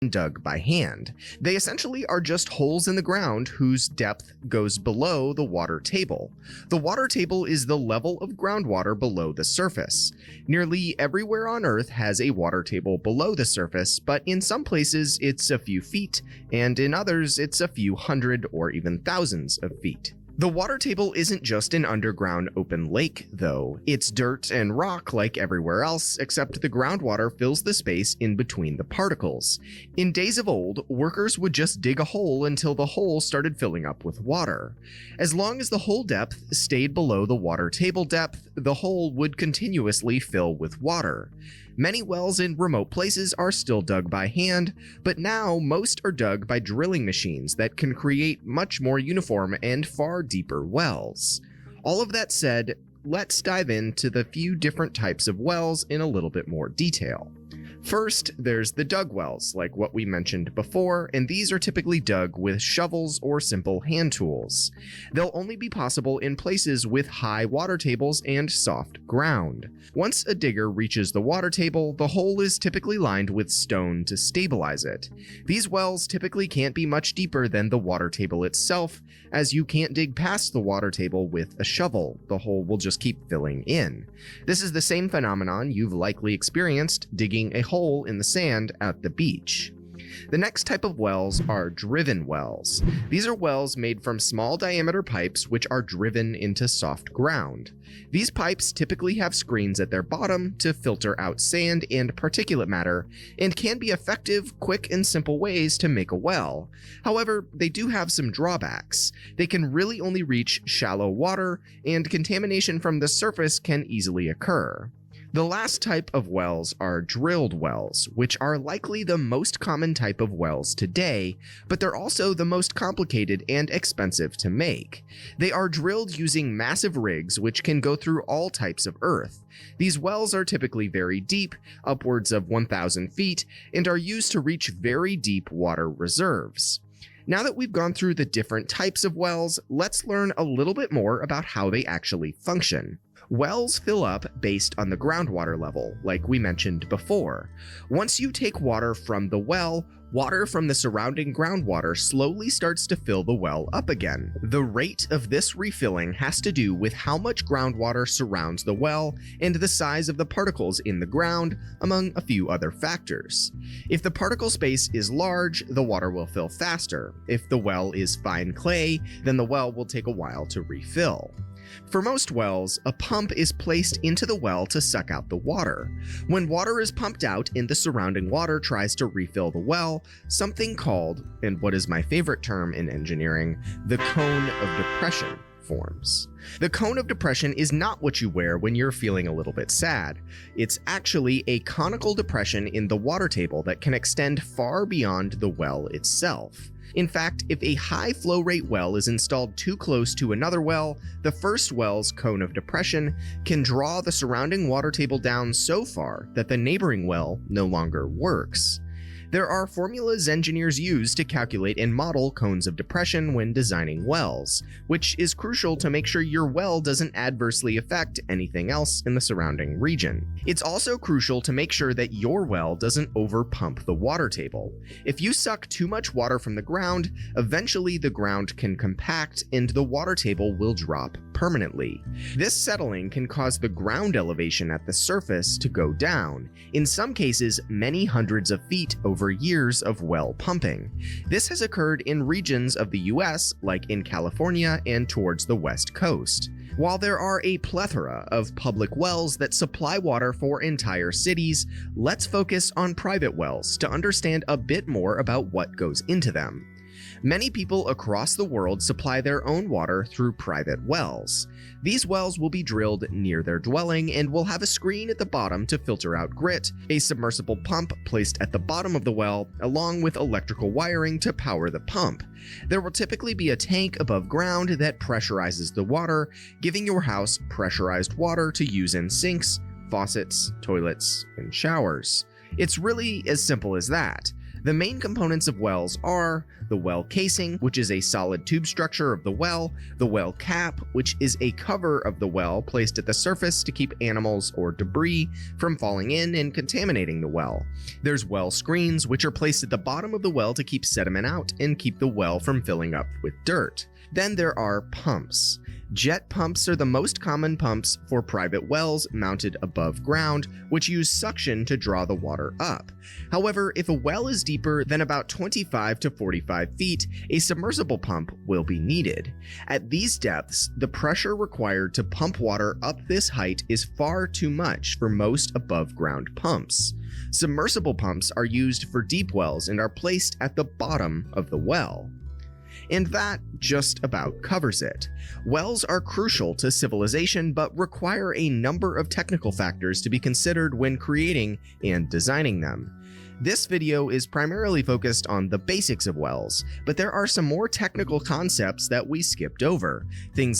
dug by hand. They essentially are just holes in the ground whose depth goes below the water table. The water table is the level of groundwater below the surface. Nearly everywhere on Earth has a water table below the surface, but in some places it's a few feet, and in others it's a few hundred or even thousands of feet. The water table isn't just an underground open lake, though. It's dirt and rock like everywhere else, except the groundwater fills the space in between the particles. In days of old, workers would just dig a hole until the hole started filling up with water. As long as the hole depth stayed below the water table depth, the hole would continuously fill with water. Many wells in remote places are still dug by hand, but now most are dug by drilling machines that can create much more uniform and far deeper wells. All of that said, let's dive into the few different types of wells in a little bit more detail. First, there's the dug wells, like what we mentioned before, and these are typically dug with shovels or simple hand tools. They'll only be possible in places with high water tables and soft ground. Once a digger reaches the water table, the hole is typically lined with stone to stabilize it. These wells typically can't be much deeper than the water table itself, as you can't dig past the water table with a shovel. The hole will just keep filling in. This is the same phenomenon you've likely experienced digging a hole in the sand at the beach. The next type of wells are driven wells. These are wells made from small diameter pipes which are driven into soft ground. These pipes typically have screens at their bottom to filter out sand and particulate matter, and can be effective, quick, and simple ways to make a well. However, they do have some drawbacks. They can really only reach shallow water, and contamination from the surface can easily occur. The last type of wells are drilled wells, which are likely the most common type of wells today, but they're also the most complicated and expensive to make. They are drilled using massive rigs which can go through all types of earth. These wells are typically very deep, upwards of 1,000 feet, and are used to reach very deep water reserves. Now that we've gone through the different types of wells, let's learn a little bit more about how they actually function. Wells fill up based on the groundwater level, like we mentioned before. Once you take water from the well, water from the surrounding groundwater slowly starts to fill the well up again. The rate of this refilling has to do with how much groundwater surrounds the well and the size of the particles in the ground, among a few other factors. If the particle space is large, the water will fill faster. If the well is fine clay, then the well will take a while to refill. For most wells, a pump is placed into the well to suck out the water. When water is pumped out and the surrounding water tries to refill the well, something called, and what is my favorite term in engineering, the cone of depression forms. The cone of depression is not what you wear when you're feeling a little bit sad. It's actually a conical depression in the water table that can extend far beyond the well itself. In fact, if a high flow rate well is installed too close to another well, the first well's cone of depression can draw the surrounding water table down so far that the neighboring well no longer works. There are formulas engineers use to calculate and model cones of depression when designing wells, which is crucial to make sure your well doesn't adversely affect anything else in the surrounding region. It's also crucial to make sure that your well doesn't overpump the water table. If you suck too much water from the ground, eventually the ground can compact and the water table will drop permanently. This settling can cause the ground elevation at the surface to go down, in some cases many hundreds of feet over years of well pumping. This has occurred in regions of the US, like in California and towards the West Coast. While there are a plethora of public wells that supply water for entire cities, let's focus on private wells to understand a bit more about what goes into them. Many people across the world supply their own water through private wells. These wells will be drilled near their dwelling and will have a screen at the bottom to filter out grit, a submersible pump placed at the bottom of the well, along with electrical wiring to power the pump. There will typically be a tank above ground that pressurizes the water, giving your house pressurized water to use in sinks, faucets, toilets, and showers. It's really as simple as that. The main components of wells are the well casing, which is a solid tube structure of the well cap, which is a cover of the well placed at the surface to keep animals or debris from falling in and contaminating the well. There's well screens, which are placed at the bottom of the well to keep sediment out and keep the well from filling up with dirt. Then there are pumps. Jet pumps are the most common pumps for private wells mounted above ground, which use suction to draw the water up. However, if a well is deeper than about 25 to 45 feet, a submersible pump will be needed. At these depths, the pressure required to pump water up this height is far too much for most above-ground pumps. Submersible pumps are used for deep wells and are placed at the bottom of the well. And that just about covers it. Wells are crucial to civilization, but require a number of technical factors to be considered when creating and designing them. This video is primarily focused on the basics of wells, but there are some more technical concepts that we skipped over, things